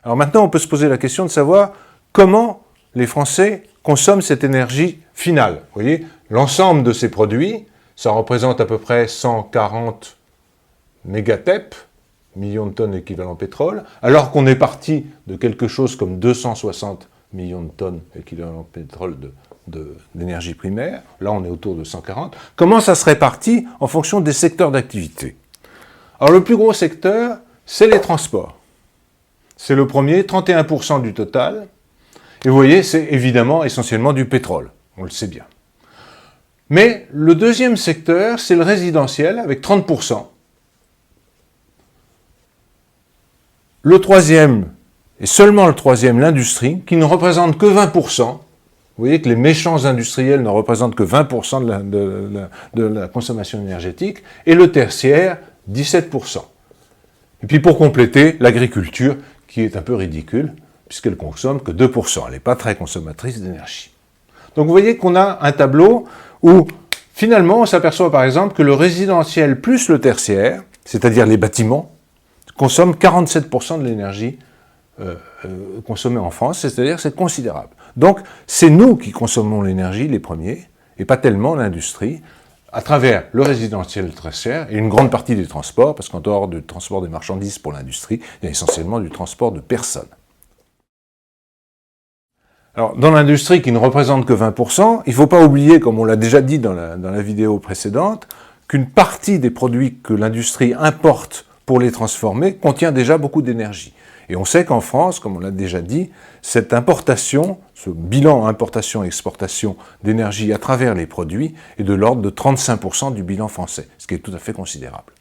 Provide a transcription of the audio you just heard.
Alors maintenant, on peut se poser la question de savoir comment les Français consomment cette énergie finale. Vous voyez, l'ensemble de ces produits, ça représente à peu près 140 mégatep, millions de tonnes équivalent pétrole, alors qu'on est parti de quelque chose comme 260 millions de tonnes équivalent pétrole d'énergie primaire. Là, on est autour de 140. Comment ça se répartit en fonction des secteurs d'activité? Alors, le plus gros secteur, c'est les transports. C'est le premier, 31% du total. Et vous voyez, c'est évidemment essentiellement du pétrole. On le sait bien. Mais le deuxième secteur, c'est le résidentiel, avec 30%. Le troisième, et seulement le troisième, l'industrie, qui ne représente que 20%. Vous voyez que les méchants industriels ne représentent que 20% de la consommation énergétique. Et le tertiaire, 17%. Et puis pour compléter, l'agriculture, qui est un peu ridicule, puisqu'elle consomme que 2%. Elle n'est pas très consommatrice d'énergie. Donc vous voyez qu'on a un tableau où finalement on s'aperçoit par exemple que le résidentiel plus le tertiaire, c'est-à-dire les bâtiments, consomment 47% de l'énergie consommée en France, c'est-à-dire c'est considérable. Donc c'est nous qui consommons l'énergie les premiers, et pas tellement l'industrie, à travers le résidentiel tertiaire et une grande partie des transports, parce qu'en dehors du transport des marchandises pour l'industrie, il y a essentiellement du transport de personnes. Alors, dans l'industrie qui ne représente que 20%, il ne faut pas oublier, comme on l'a déjà dit dans la vidéo précédente, qu'une partie des produits que l'industrie importe pour les transformer contient déjà beaucoup d'énergie. Et on sait qu'en France, comme on l'a déjà dit, cette importation, ce bilan importation-exportation d'énergie à travers les produits est de l'ordre de 35% du bilan français, ce qui est tout à fait considérable.